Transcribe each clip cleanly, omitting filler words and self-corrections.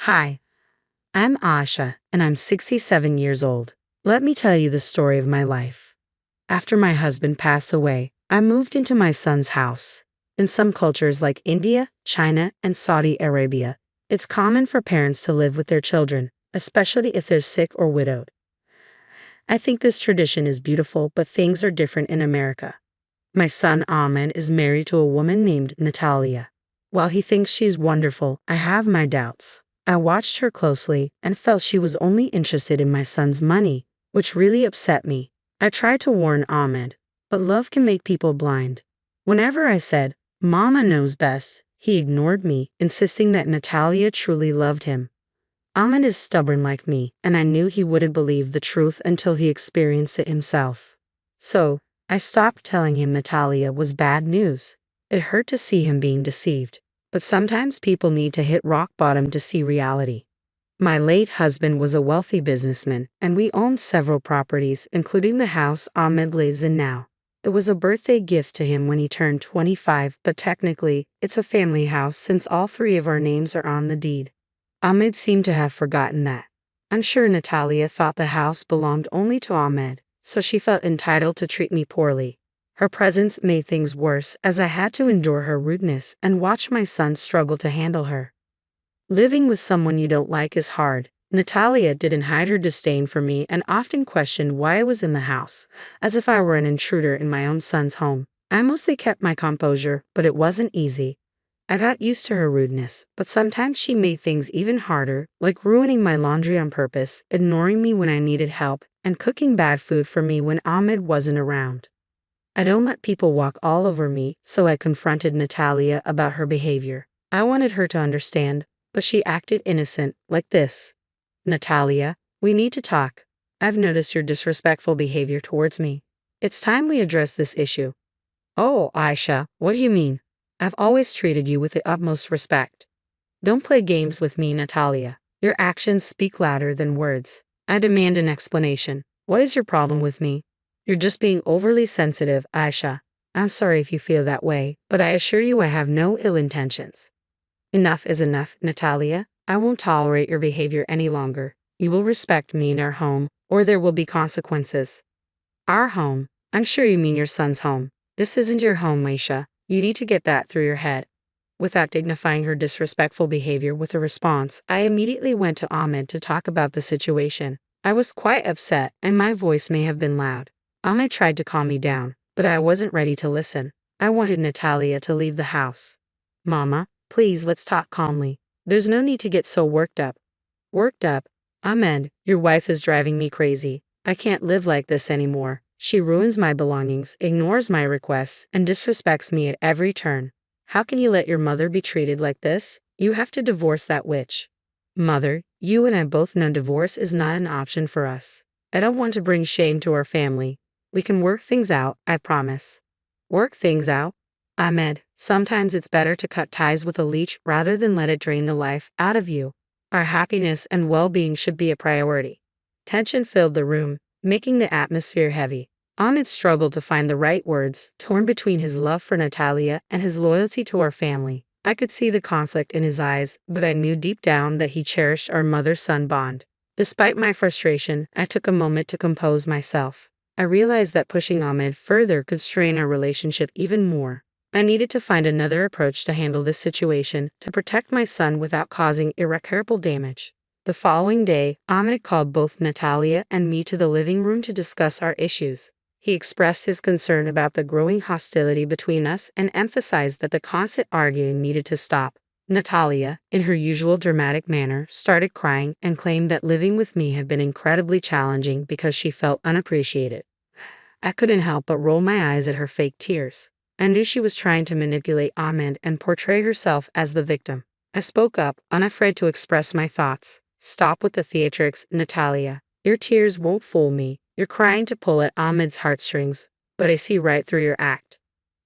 Hi, I'm Asha, and I'm 67 years old. Let me tell you the story of my life. After my husband passed away, I moved into my son's house. In some cultures like India, China, and Saudi Arabia, it's common for parents to live with their children, especially if they're sick or widowed. I think this tradition is beautiful, but things are different in America. My son Ahmed is married to a woman named Natalia. While he thinks she's wonderful, I have my doubts. I watched her closely and felt she was only interested in my son's money, which really upset me. I tried to warn Ahmed, but love can make people blind. Whenever I said, "Mama knows best," he ignored me, insisting that Natalia truly loved him. Ahmed is stubborn like me, and I knew he wouldn't believe the truth until he experienced it himself. So, I stopped telling him Natalia was bad news. It hurt to see him being deceived, but sometimes people need to hit rock bottom to see reality. My late husband was a wealthy businessman, and we owned several properties, including the house Ahmed lives in now. It was a birthday gift to him when he turned 25, but technically, it's a family house since all three of our names are on the deed. Ahmed seemed to have forgotten that. I'm sure Natalia thought the house belonged only to Ahmed, so she felt entitled to treat me poorly. Her presence made things worse as I had to endure her rudeness and watch my son struggle to handle her. Living with someone you don't like is hard. Natalia didn't hide her disdain for me and often questioned why I was in the house, as if I were an intruder in my own son's home. I mostly kept my composure, but it wasn't easy. I got used to her rudeness, but sometimes she made things even harder, like ruining my laundry on purpose, ignoring me when I needed help, and cooking bad food for me when Ahmed wasn't around. I don't let people walk all over me, so I confronted Natalia about her behavior. I wanted her to understand, but she acted innocent, like this. "Natalia, we need to talk. I've noticed your disrespectful behavior towards me. It's time we address this issue." "Oh, Aisha, what do you mean? I've always treated you with the utmost respect." "Don't play games with me, Natalia. Your actions speak louder than words. I demand an explanation. What is your problem with me?" "You're just being overly sensitive, Aisha. I'm sorry if you feel that way, but I assure you I have no ill intentions." "Enough is enough, Natalia. I won't tolerate your behavior any longer. You will respect me in our home, or there will be consequences." "Our home? I'm sure you mean your son's home. This isn't your home, Aisha. You need to get that through your head." Without dignifying her disrespectful behavior with a response, I immediately went to Ahmed to talk about the situation. I was quite upset, and my voice may have been loud. Ahmed tried to calm me down, but I wasn't ready to listen. I wanted Natalia to leave the house. "Mama, please let's talk calmly. There's no need to get so worked up." "Worked up? Ahmed, your wife is driving me crazy. I can't live like this anymore. She ruins my belongings, ignores my requests, and disrespects me at every turn. How can you let your mother be treated like this? You have to divorce that witch." "Mother, you and I both know divorce is not an option for us. I don't want to bring shame to our family. We can work things out, I promise." "Work things out?" "Ahmed, sometimes it's better to cut ties with a leech rather than let it drain the life out of you. Our happiness and well-being should be a priority." Tension filled the room, making the atmosphere heavy. Ahmed struggled to find the right words, torn between his love for Natalia and his loyalty to our family. I could see the conflict in his eyes, but I knew deep down that he cherished our mother-son bond. Despite my frustration, I took a moment to compose myself. I realized that pushing Ahmed further could strain our relationship even more. I needed to find another approach to handle this situation, to protect my son without causing irreparable damage. The following day, Ahmed called both Natalia and me to the living room to discuss our issues. He expressed his concern about the growing hostility between us and emphasized that the constant arguing needed to stop. Natalia, in her usual dramatic manner, started crying and claimed that living with me had been incredibly challenging because she felt unappreciated. I couldn't help but roll my eyes at her fake tears. I knew she was trying to manipulate Ahmed and portray herself as the victim. I spoke up, unafraid to express my thoughts. "Stop with the theatrics, Natalia. Your tears won't fool me. You're crying to pull at Ahmed's heartstrings, but I see right through your act."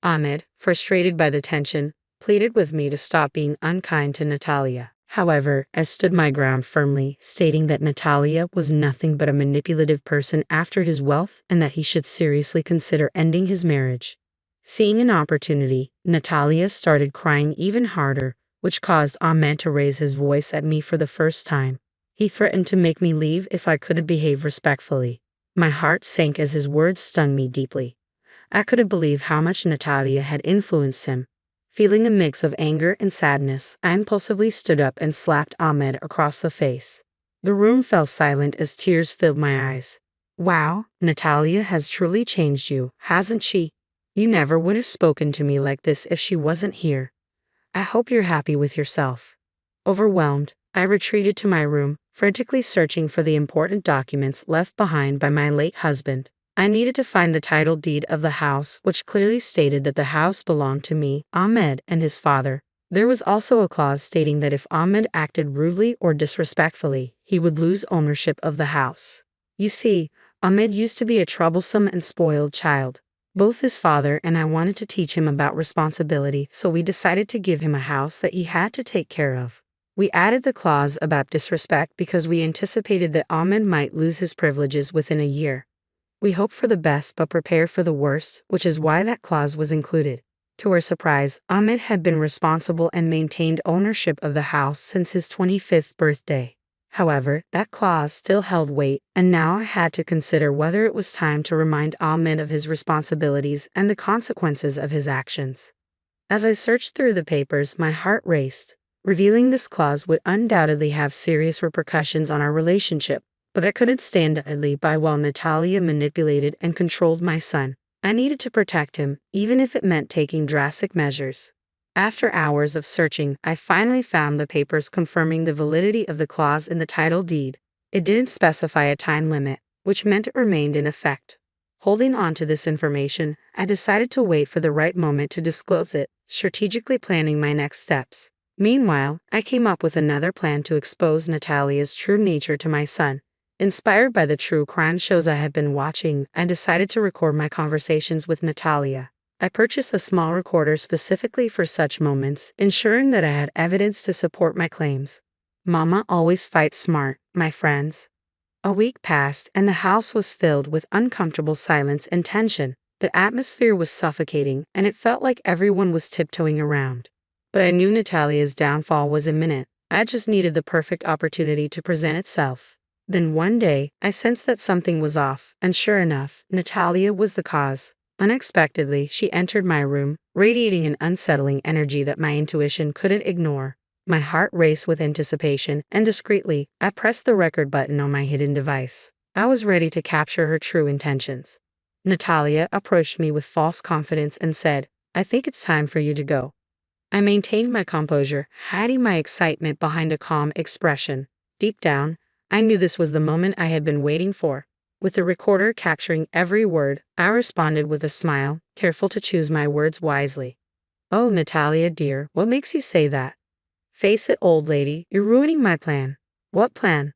Ahmed, frustrated by the tension, pleaded with me to stop being unkind to Natalia. However, I stood my ground firmly, stating that Natalia was nothing but a manipulative person after his wealth and that he should seriously consider ending his marriage. Seeing an opportunity, Natalia started crying even harder, which caused Ahmed to raise his voice at me for the first time. He threatened to make me leave if I couldn't behave respectfully. My heart sank as his words stung me deeply. I couldn't believe how much Natalia had influenced him. Feeling a mix of anger and sadness, I impulsively stood up and slapped Ahmed across the face. The room fell silent as tears filled my eyes. Wow, Natalia has truly changed you, hasn't she? You never would have spoken to me like this if she wasn't here. I hope you're happy with yourself. Overwhelmed, I retreated to my room, frantically searching for the important documents left behind by my late husband. I needed to find the title deed of the house, which clearly stated that the house belonged to me, Ahmed, and his father. There was also a clause stating that if Ahmed acted rudely or disrespectfully, he would lose ownership of the house. You see, Ahmed used to be a troublesome and spoiled child. Both his father and I wanted to teach him about responsibility, so we decided to give him a house that he had to take care of. We added the clause about disrespect because we anticipated that Ahmed might lose his privileges within a year. We hoped for the best but prepared for the worst, which is why that clause was included. To our surprise, Ahmed had been responsible and maintained ownership of the house since his 25th birthday. However, that clause still held weight, and now I had to consider whether it was time to remind Ahmed of his responsibilities and the consequences of his actions. As I searched through the papers, my heart raced. Revealing this clause would undoubtedly have serious repercussions on our relationship, but I couldn't stand idly by while Natalia manipulated and controlled my son. I needed to protect him, even if it meant taking drastic measures. After hours of searching, I finally found the papers confirming the validity of the clause in the title deed. It didn't specify a time limit, which meant it remained in effect. Holding on to this information, I decided to wait for the right moment to disclose it, strategically planning my next steps. Meanwhile, I came up with another plan to expose Natalia's true nature to my son. Inspired by the true crime shows I had been watching, I decided to record my conversations with Natalia. I purchased a small recorder specifically for such moments, ensuring that I had evidence to support my claims. Mama always fights smart, my friends. A week passed, and the house was filled with uncomfortable silence and tension. The atmosphere was suffocating, and it felt like everyone was tiptoeing around. But I knew Natalia's downfall was imminent. I just needed the perfect opportunity to present itself. Then one day, I sensed that something was off, and sure enough, Natalia was the cause. Unexpectedly, she entered my room, radiating an unsettling energy that my intuition couldn't ignore. My heart raced with anticipation, and discreetly, I pressed the record button on my hidden device. I was ready to capture her true intentions. Natalia approached me with false confidence and said, "I think it's time for you to go." I maintained my composure, hiding my excitement behind a calm expression. Deep down, I knew this was the moment I had been waiting for. With the recorder capturing every word, I responded with a smile, careful to choose my words wisely. "Oh, Natalia dear, what makes you say that? Face it, old lady, you're ruining my plan." "What plan?"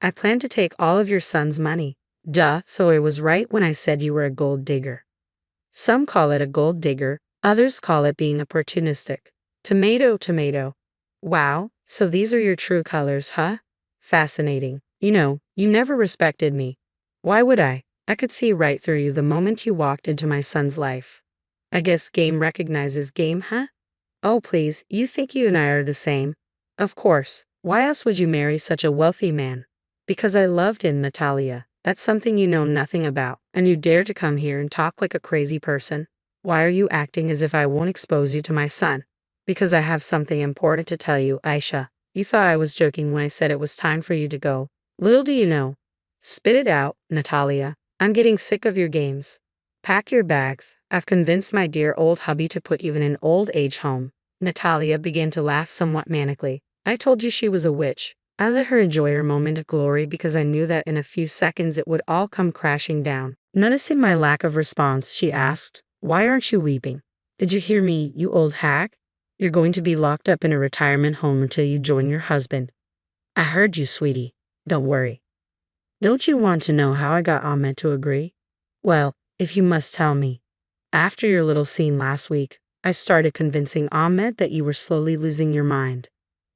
"I plan to take all of your son's money." "Duh, so I was right when I said you were a gold digger." "Some call it a gold digger, others call it being opportunistic. Tomato, tomato." "Wow, so these are your true colors, huh? Fascinating. You never respected me." "Why would I? I could see right through you the moment you walked into my son's life." "I guess game recognizes game, huh?" "Oh please, you think you and I are the same?" "Of course. Why else would you marry such a wealthy man?" "Because I loved him, Natalia. That's something you know nothing about, and you dare to come here and talk like a crazy person. Why are you acting as if I won't expose you to my son?" "Because I have something important to tell you, Aisha. You thought I was joking when I said it was time for you to go. Little do you know." "Spit it out, Natalia. I'm getting sick of your games. Pack your bags. I've convinced my dear old hubby to put you in an old age home." Natalia began to laugh somewhat manically. "I told you she was a witch." I let her enjoy her moment of glory because I knew that in a few seconds it would all come crashing down. Noticing my lack of response, she asked, "Why aren't you weeping?" "Did you hear me, you old hag? You're going to be locked up in a retirement home until you join your husband." "I heard you, sweetie. Don't worry." "Don't you want to know how I got Ahmed to agree?" "Well, if you must tell me. After your little scene last week, I started convincing Ahmed that you were slowly losing your mind."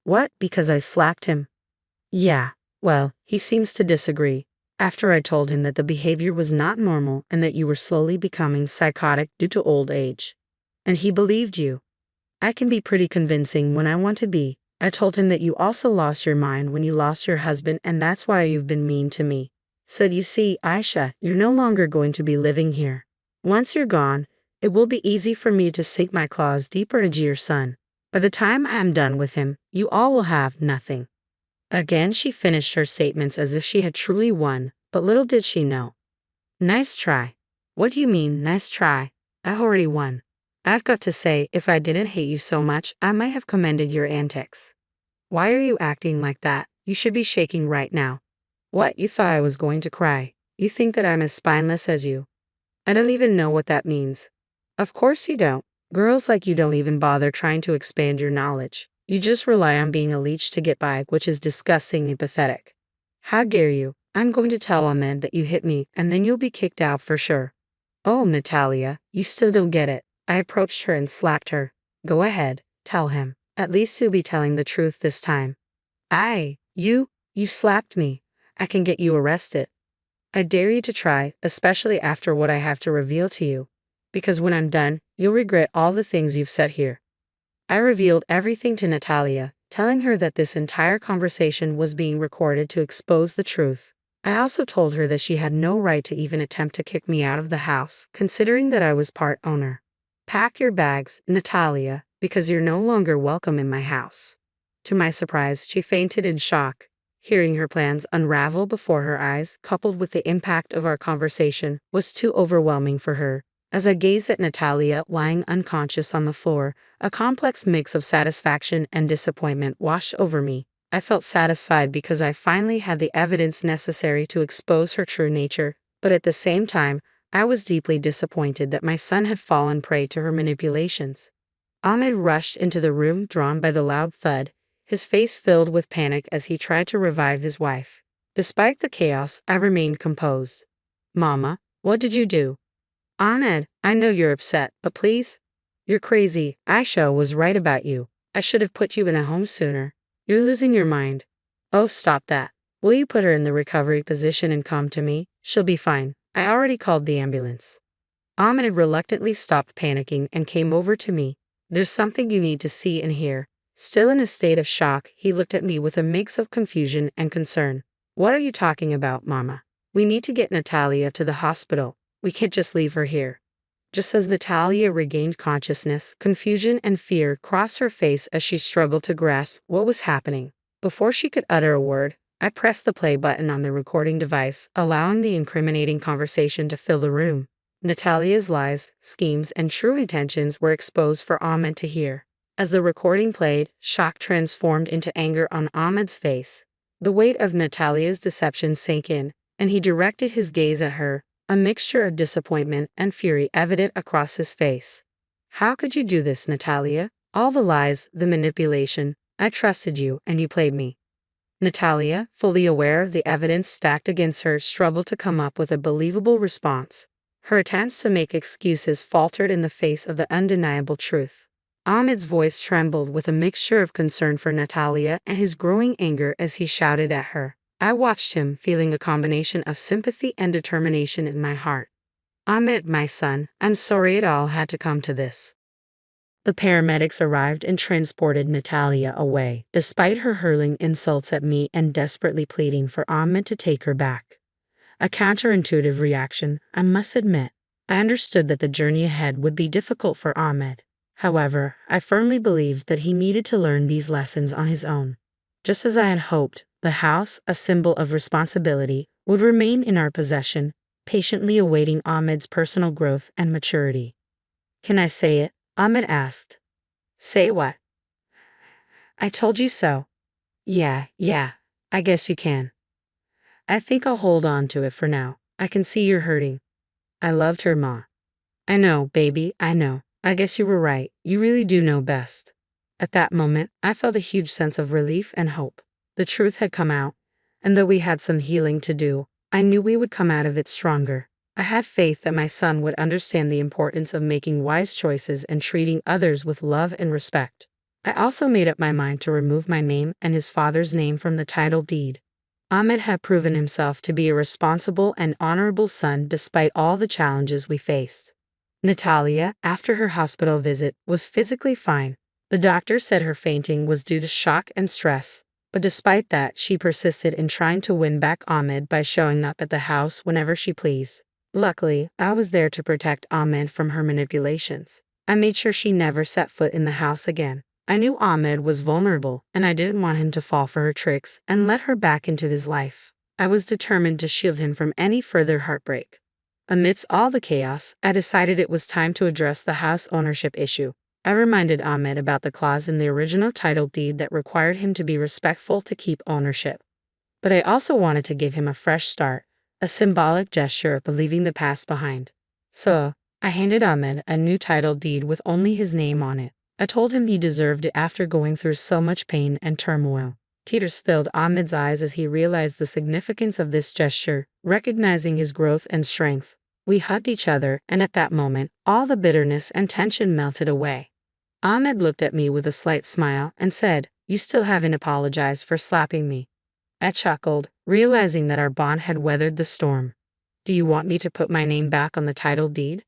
"What, because I slapped him?" "Yeah, well, he seems to disagree. After I told him that the behavior was not normal and that you were slowly becoming psychotic due to old age. And he believed you." I can be pretty convincing when I want to be. I told him that you also lost your mind when you lost your husband and that's why you've been mean to me. Said, you see, Aisha, you're no longer going to be living here. Once you're gone, it will be easy for me to sink my claws deeper into your son. By the time I am done with him, you all will have nothing. Again she finished her statements as if she had truly won, but little did she know. Nice try. What do you mean, nice try? I already won. I've got to say, if I didn't hate you so much, I might have commended your antics. Why are you acting like that? You should be shaking right now. What, you thought I was going to cry? You think that I'm as spineless as you? I don't even know what that means. Of course you don't. Girls like you don't even bother trying to expand your knowledge. You just rely on being a leech to get by, which is disgusting and pathetic. How dare you? I'm going to tell Ahmed that you hit me, and then you'll be kicked out for sure. Oh, Natalia, you still don't get it. I approached her and slapped her. Go ahead, tell him. At least you'll be telling the truth this time. You slapped me. I can get you arrested. I dare you to try, especially after what I have to reveal to you. Because when I'm done, you'll regret all the things you've said here. I revealed everything to Natalia, telling her that this entire conversation was being recorded to expose the truth. I also told her that she had no right to even attempt to kick me out of the house, considering that I was part owner. Pack your bags, Natalia, because you're no longer welcome in my house. To my surprise, she fainted in shock. Hearing her plans unravel before her eyes, coupled with the impact of our conversation, was too overwhelming for her. As I gazed at Natalia lying unconscious on the floor, a complex mix of satisfaction and disappointment washed over me. I felt satisfied because I finally had the evidence necessary to expose her true nature, but at the same time, I was deeply disappointed that my son had fallen prey to her manipulations. Ahmed rushed into the room, drawn by the loud thud, his face filled with panic as he tried to revive his wife. Despite the chaos, I remained composed. Mama, what did you do? Ahmed, I know you're upset, but please? You're crazy. Aisha was right about you. I should have put you in a home sooner. You're losing your mind. Oh, stop that. Will you put her in the recovery position and come to me? She'll be fine. I already called the ambulance. Ahmed reluctantly stopped panicking and came over to me. There's something you need to see and hear. Still in a state of shock, he looked at me with a mix of confusion and concern. What are you talking about, Mama? We need to get Natalia to the hospital. We can't just leave her here. Just as Natalia regained consciousness, confusion and fear crossed her face as she struggled to grasp what was happening. Before she could utter a word, I pressed the play button on the recording device, allowing the incriminating conversation to fill the room. Natalia's lies, schemes, and true intentions were exposed for Ahmed to hear. As the recording played, shock transformed into anger on Ahmed's face. The weight of Natalia's deception sank in, and he directed his gaze at her, a mixture of disappointment and fury evident across his face. How could you do this, Natalia? All the lies, the manipulation. I trusted you, and you played me. Natalia, fully aware of the evidence stacked against her, struggled to come up with a believable response. Her attempts to make excuses faltered in the face of the undeniable truth. Ahmed's voice trembled with a mixture of concern for Natalia and his growing anger as he shouted at her. I watched him, feeling a combination of sympathy and determination in my heart. Ahmed, my son, I'm sorry it all had to come to this. The paramedics arrived and transported Natalia away, despite her hurling insults at me and desperately pleading for Ahmed to take her back. A counterintuitive reaction, I must admit. I understood that the journey ahead would be difficult for Ahmed. However, I firmly believed that he needed to learn these lessons on his own. Just as I had hoped, the house, a symbol of responsibility, would remain in our possession, patiently awaiting Ahmed's personal growth and maturity. Can I say it? Ahmed asked. Say what? I told you so. Yeah, I guess you can. I think I'll hold on to it for now. I can see you're hurting. I loved her, Ma. I know, baby, I know. I guess you were right. You really do know best. At that moment, I felt a huge sense of relief and hope. The truth had come out, and though we had some healing to do, I knew we would come out of it stronger. I had faith that my son would understand the importance of making wise choices and treating others with love and respect. I also made up my mind to remove my name and his father's name from the title deed. Ahmed had proven himself to be a responsible and honorable son despite all the challenges we faced. Natalia, after her hospital visit, was physically fine. The doctor said her fainting was due to shock and stress, but despite that, she persisted in trying to win back Ahmed by showing up at the house whenever she pleased. Luckily, I was there to protect Ahmed from her manipulations. I made sure she never set foot in the house again. I knew Ahmed was vulnerable, and I didn't want him to fall for her tricks and let her back into his life. I was determined to shield him from any further heartbreak. Amidst all the chaos, I decided it was time to address the house ownership issue. I reminded Ahmed about the clause in the original title deed that required him to be respectful to keep ownership. But I also wanted to give him a fresh start, a symbolic gesture of leaving the past behind. So, I handed Ahmed a new title deed with only his name on it. I told him he deserved it after going through so much pain and turmoil. Tears filled Ahmed's eyes as he realized the significance of this gesture, recognizing his growth and strength. We hugged each other, and at that moment, all the bitterness and tension melted away. Ahmed looked at me with a slight smile and said, "You still haven't apologized for slapping me." I chuckled, realizing that our bond had weathered the storm. "Do you want me to put my name back on the title deed?"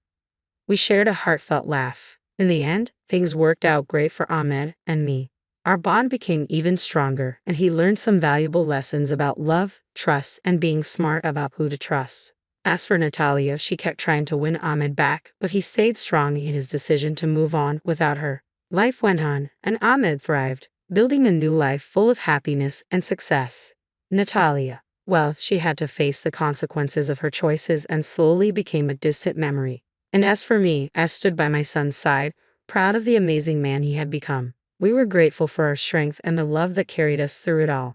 We shared a heartfelt laugh. In the end, things worked out great for Ahmed and me. Our bond became even stronger, and he learned some valuable lessons about love, trust, and being smart about who to trust. As for Natalia, she kept trying to win Ahmed back, but he stayed strong in his decision to move on without her. Life went on, and Ahmed thrived, building a new life full of happiness and success. Natalia, well, she had to face the consequences of her choices and slowly became a distant memory. And as for me, I stood by my son's side, proud of the amazing man he had become. We were grateful for our strength and the love that carried us through it all.